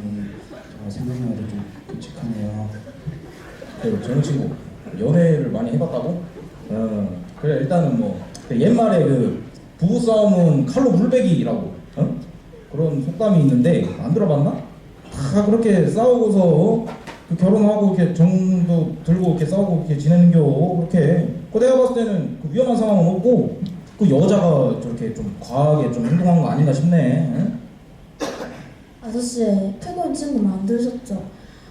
정말 생각만 해도 좀 끔찍하네요. 그 저는 친구 연애를 많이 해봤다고? 그래 일단은 뭐 옛말에 그 부부싸움은 칼로 물베기라고 그런 속담이 있는데 안 들어봤나? 다 그렇게 싸우고서 그 결혼하고 이렇게 정도 들고 이렇게 싸우고 이렇게 지내는 겨 그렇게. 그 내가 봤을 때는 그 위험한 상황은 없고 그 여자가 저렇게 좀 과하게 좀 행동한 거 아닌가 싶네. 아저씨, 피고인 친구 말 안 들으셨죠?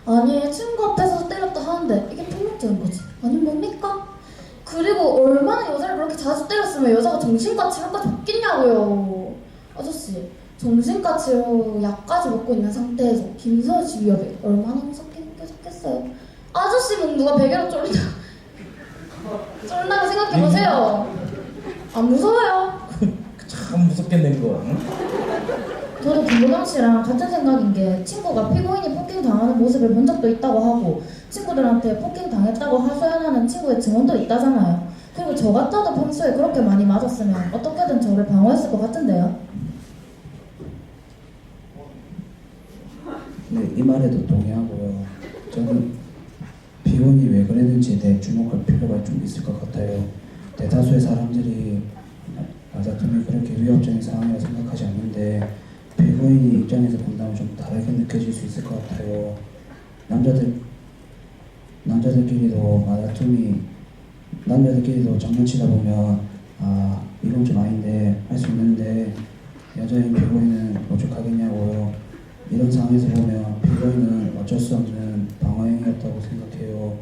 아니 친구 앞에서 때렸다 하는데 이게 폭력적인 거지. 아니 뭡니까? 그리고 얼마나 여자를 그렇게 자주 때렸으면 여자가 정신과 치료까지 받겠냐고요. 아저씨, 정신과 치료 약까지 먹고 있는 상태에서 김서희 씨 위협이 얼마나 무섭게 느껴졌겠어요. 아저씨 목 누가 베개로 쫄다고 생각해보세요. 안 무서워요. 참 무섭겠네 그거. 저도 김보경 씨랑 같은 생각인 게 친구가 피고인이 폭행 당하는 모습을 본 적도 있다고 하고 친구들한테 폭행 당했다고 하소연하는 친구의 증언도 있다잖아요. 그리고 저 같아도 평소에 그렇게 많이 맞았으면 어떻게든 저를 방어했을 것 같은데요. 네, 이 말에도 동의하고요. 저는 피고인이 왜 그랬는지에 대해 주목할 필요가 좀 있을 것 같아요. 대다수의 사람들이 말다툼이 그렇게 위협적인 상황이라 생각하지 않는데 피고인이 입장에서 본다면 좀 다르게 느껴질 수 있을 것 같아요. 남자들끼리도 남자들끼리도 장난치다 보면 아 이건 좀 아닌데 할 수 있는데 여자인 피고인은 오죽하겠냐고요. 이런 상황에서 보면 피고인은 어쩔 수 없는 방어행위였다고 생각해요.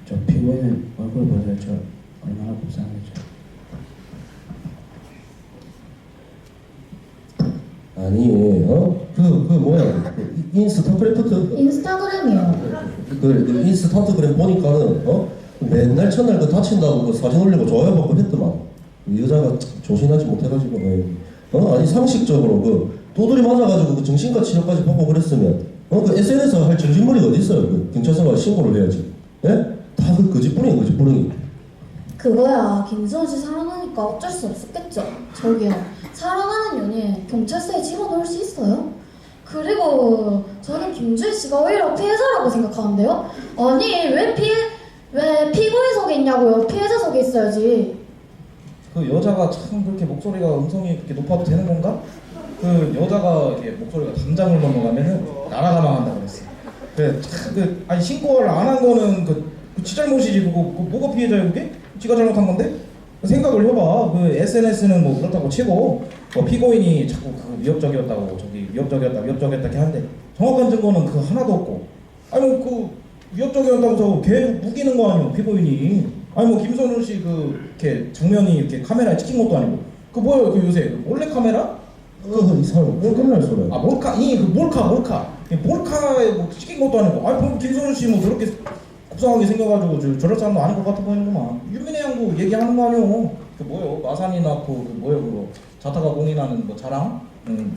저 피고인의 얼굴 보세요. 저 얼마나 불쌍하죠. 아니 인스타그램이요. 그 인스타그램 보니까는 맨날 첫날 그 다친다고 그 사진 올리고 좋아요 받고 했더만 그 여자가 조신하지 못해가지고 아니 상식적으로 그 또들이 맞아가지고 그 정신과 치료까지 받고 그랬으면 그 SNS 할 정신머리가 어디 있어요? 그 경찰서가 신고를 해야지. 예? 다 그 거짓부렁이 거짓부렁이. 그거야 김서희 씨 사랑하니까 어쩔 수 없었겠죠. 저기요, 사랑하는 연인 경찰서에 집어넣을 수 있어요? 그리고 저는 김주희 씨가 오히려 피해자라고 생각하는데요. 아니 왜 피고인 속에 있냐고요. 피해자 속에 있어야지. 그 여자가 참 그렇게 목소리가 음성이 그렇게 높아도 되는 건가? 그 여자가 이렇게 목소리가 담장을 넘어가면은 나라가 망한다 그랬어. 그래 참 아니 신고를 안 한 거는 지 잘못이지. 그거 뭐가 피해자야 그게? 지가 잘못한 건데? 생각을 해봐. 그 SNS는 뭐 그렇다고 치고 뭐 피고인이 자꾸 그 위협적이었다고 저기 위협적이었다 이렇게 하는데 정확한 증거는 그 하나도 없고 아니 뭐 그 위협적이었다고 저 계속 무기는 거 아니야 피고인이. 아니 뭐 김선우 씨 이렇게 장면이 이렇게 카메라에 찍힌 것도 아니고 그 뭐예요 그 요새 몰래 카메라? 이 사람 뭘 끝날 소리야. 아 몰카에 뭐 찍힌 것도 아니고 아니 그럼 김선우 씨 뭐 저렇게 곱상하게 생겨가지고 저럴 사람도 아닌 것 같아 보이는구만. 윤민혜 양도 얘기하는 거 아니오. 그 뭐요 마산이 낳고 그 뭐요 그거 자타가 공인하는 뭐 자랑?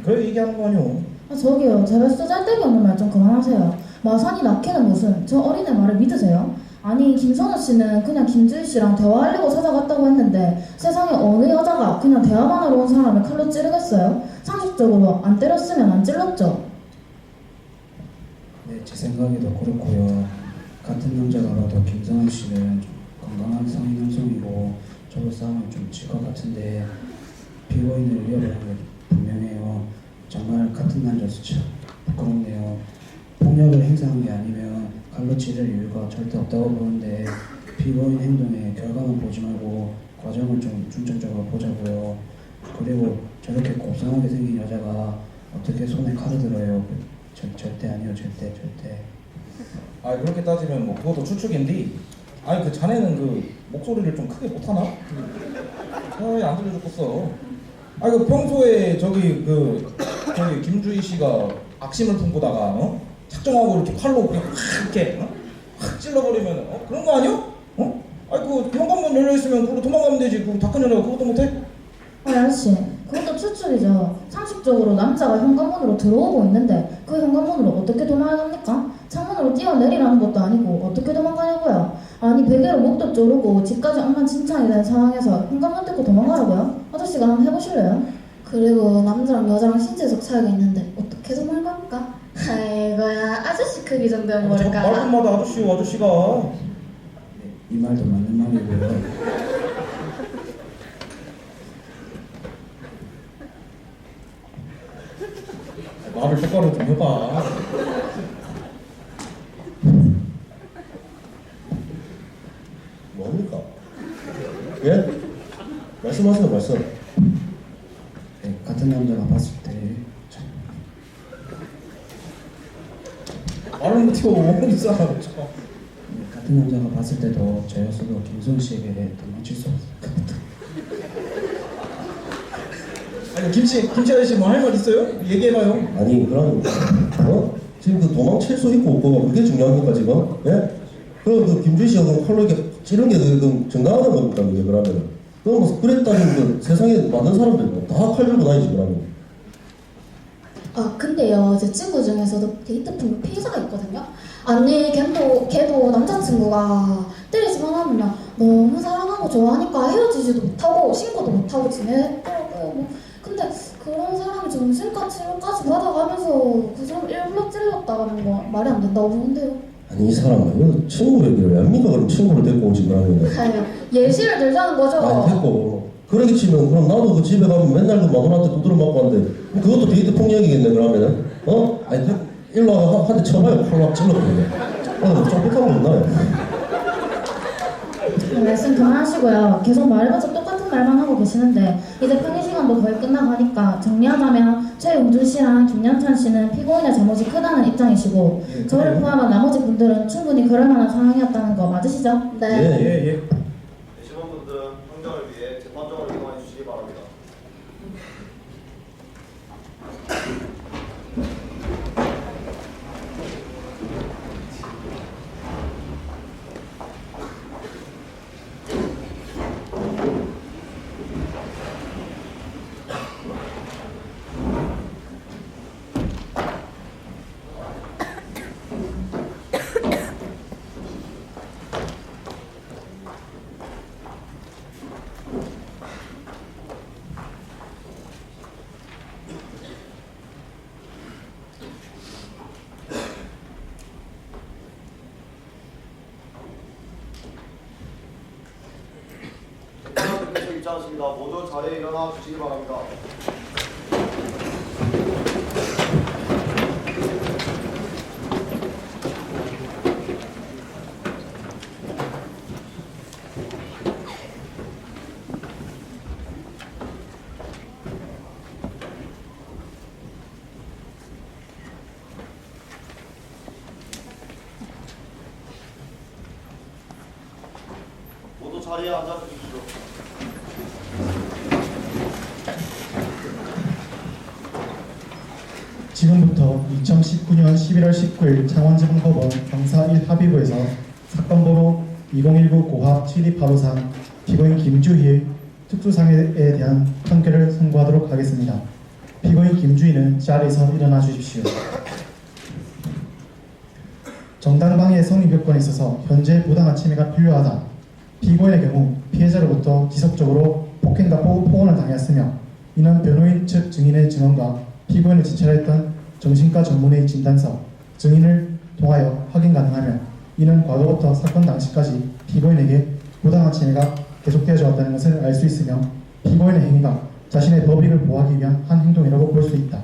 그래 얘기하는 거 아니오. 아, 저기요, 제발 쓰잘데기 없는 말 좀 그만하세요. 마산이 낳기는 무슨 저 어린애 말을 믿으세요? 아니 김선우 씨는 그냥 김주희 씨랑 대화하려고 찾아갔다고 했는데 세상에 어느 여자가 그냥 대화만 하러 온 사람을 칼로 찌르겠어요? 상식적으로 안 때렸으면 안 찔렀죠. 네, 제 생각에도 그렇고요. 같은 남자가 봐도 김선우 씨는 좀 건강한 성인 남성이고 저도 싸움을 좀 질 것 같은데 피고인을 위협을 한 게 분명해요. 정말 같은 남자여서 참 부끄럽네요. 폭력을 행사한 게 아니면 칼로 찌를 이유가 절대 없다고 보는데 피고인 행동의 결과만 보지 말고 과정을 좀 중점적으로 보자고요. 그리고 저렇게 곱상하게 생긴 여자가 어떻게 손에 칼을 들어요? 절대 아니요, 절대. 아 그렇게 따지면 뭐 그것도 추측인데 아니 그 자네는 그 목소리를 좀 크게 못하나? 아예 안 들려줬겠어. 아니 그 평소에 저기 김주희 씨가 악심을 품고다가 작정하고 이렇게 칼로 그냥 확 이렇게 확 찔러버리면 그런 거 아니야? 아니 그 현관문 열려 있으면 그걸로 도망가면 되지. 그 다 큰 여자가 그것도 못해? 아저씨, 그것도 추측이죠. 상식적으로 남자가 현관문으로 들어오고 있는데 그 현관문으로 어떻게 도망갑니까? 창문으로 뛰어내리라는 것도 아니고 어떻게 도망가냐고요? 아니 베개로 목도 조르고 집까지 엉망진창이 된 상황에서 현관문 뚫고 도망가라고요? 아저씨가 한번 해보실래요? 그리고 남자랑 여자랑 신체적 차이가 있는데 어떻게 도망갑니까? 아이고야, 아저씨 크기 정도는 모를까? 말끝마다 아저씨가 네, 이 말도 맞는 말이고요. 말을 똑바로 좀 해봐. 뭐합니까? 예? 말씀하세요, 말씀. 네, 같은 남자가 봤을 때 말을 못해요. 이 사람. 같은 남자가 봤을 때도 저였어도 김선우 씨에게 도망칠 수 없을 것 같아요. 아니 김씨 아저씨 뭐 할 말 있어요? 얘기해봐요. 아니 그럼 지금 그 도망칠 수 있고 없고가 그게 중요합니까 지금? 예? 그 김주희 씨가 그럼 칼로 이렇게 찌른 게 그 정당하는 겁니까 그게 그러면은? 그럼 뭐 그랬다면 그 세상에 많은 사람들 다 칼 들고 다니지 그러면? 아 근데요, 제 친구 중에서도 데이트풍 피해자가 있거든요. 아니 걔도 남자친구가 때리지만 하면 너무 사랑하고 좋아하니까 헤어지지도 못하고 신고도 못하고 지내더라고요. 뭐. 근데 그런 사람이 정신과 치료까지 받아가면서 그 사람 일부러 찔렀다는 거 말이 안 된다고 보는데요. 아니 이 사람은 이거 친구 얘기를 왜 합니까? 그럼 친구를 데리고 오지 그러면? 아유, 예시를 들자는 거죠. 아니 됐고 그러기 치면 그럼 나도 그 집에 가면 맨날 그 마누라한테 두드려 맞고 하는데 그것도 데이트 폭력이겠네 그러면은? 아니 일로 와 한 대 쳐봐요. 칼로 찔러버리네. 좀 삐끗한 거 없나요? 말씀 그만하시고요. 계속 말해봐서 똑같은 말만 하고 계시는데 이제 편의 시간도 거의 끝나가니까 정리하자면 최용준 씨랑 김연찬 씨는 피고인의 잘못이 크다는 입장이시고 저를 포함한 나머지 분들은 충분히 그럴 만한 상황이었다는 거 맞으시죠? 네. 예. 대신원분들은 평정을 위해 재판정을 이동해 주시기 바랍니다. 있지 않습니다. 모두 자리에 일어나 주시기 바랍니다. 모두 자리에 앉아 주십시오. 지금부터 2019년 11월 19일 창원지방법원 형사 1합의부에서 사건 번호 2019 고합 7285상 피고인 김주희의 특수상해에 대한 판결을 선고하도록 하겠습니다. 피고인 김주희는 자리에서 일어나 주십시오. 정당방위의 성립요건에 있어서 현재 부당한 침해가 필요하다. 피고인의 경우 피해자로부터 지속적으로 폭행과 폭언을 당했으며 이는 변호인 측 증인의 증언과 피고인을 지찰했던 정신과 전문의 진단서, 증인을 통하여 확인 가능하며 이는 과거부터 사건 당시까지 피고인에게 부당한 침해가 계속되어져 왔다는 것을 알 수 있으며 피고인의 행위가 자신의 법익을 보호하기 위한 한 행동이라고 볼 수 있다.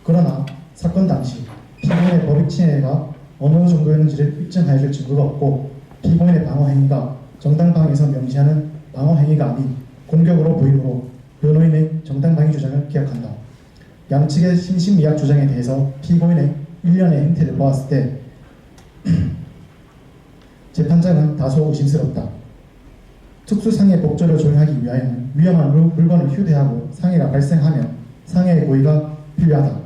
그러나 사건 당시 피고인의 법익 침해가 어느 정도였는지를 입증하여줄 증거가 없고 피고인의 방어 행위가 정당방위에서 명시하는 방어 행위가 아닌 공격으로 보이므로 변호인의 정당방위 주장을 기각한다. 양측의 심신미약 주장에 대해서 피고인의 일련의 행태를 보았을 때 재판장은 다소 의심스럽다. 특수상해 복조를 조정하기 위하여는 위험한 물건을 휴대하고 상해가 발생하면 상해의 고의가 필요하다.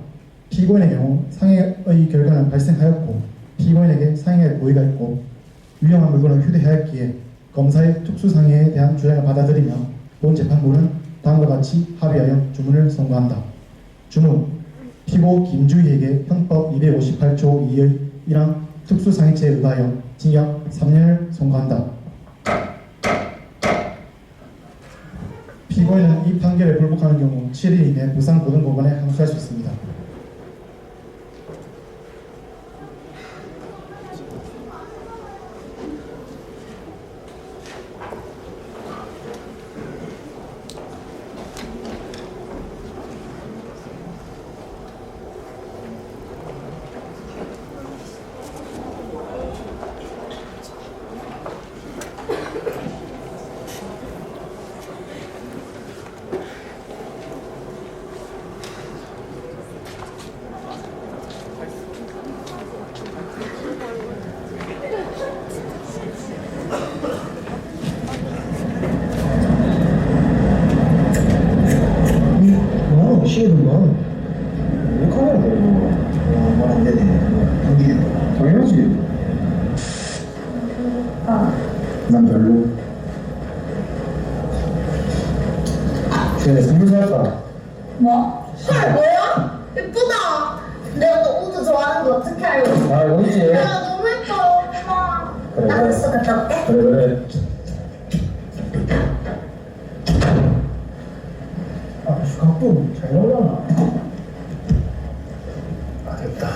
피고인의 경우 상해의 결과는 발생하였고 피고인에게 상해의 고의가 있고 위험한 물건을 휴대하였기에 검사의 특수상해에 대한 주장을 받아들이며 본 재판부는 다음과 같이 합의하여 주문을 선고한다. 주문, 피고 김주희에게 형법 258조 2의 1항 특수상해죄에 의하여 징역 3년을 선고한다. 피고인은 이 판결에 불복하는 경우 7일 이내 부산고등법원에 항소할 수 있습니다. 시계는만 왜 카메라 들고 말안 되네. 당연하지. 난 별로. 그래 선물 사왔다. 뭐? 헐 뭐야? 예쁘다. 내가 또 우주 좋아하는 거 어떻게 알고? 아 어디지? 야 너무 예뻐 고마워. 그래, 나 그래. 벌써 갔다 올게. 그래. 아 각도 잘 나오잖아. 아 됐다.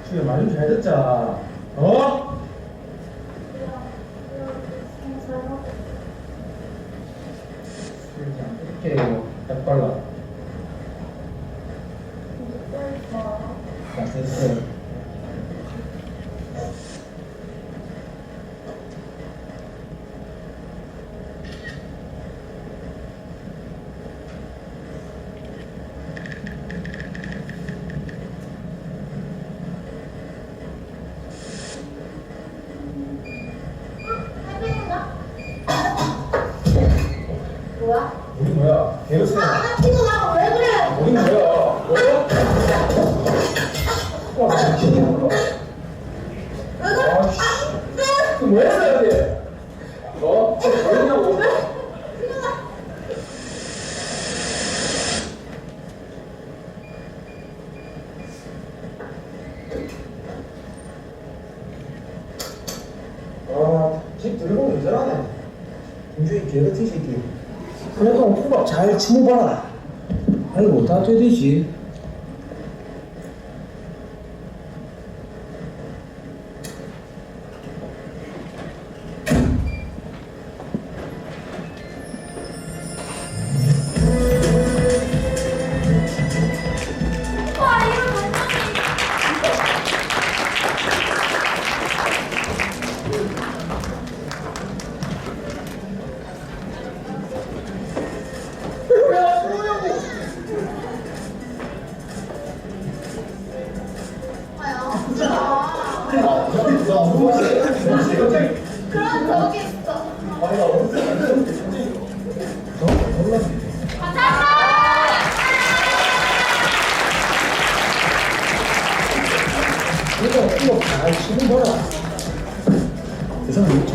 주야 말 좀 잘 듣자. 어? 이렇게 딱 발라. 자 됐어. 뭐야? 우리 뭐야? 개그스. 아 티도 나고 왜 그래? 우리 뭐야? 와, 진짜 뭐야? 왜 그래? 아, 씨. 그 뭐야, 해야 돼? 뭐 했냐고? 아, 집 들고 여전하네. 김주희 개같은 새끼. 그래도 호박 잘 치워봐라. 아이고, 다 되지. 그럼 저 이거 잘 치는 거라. 그 사람 뭐지?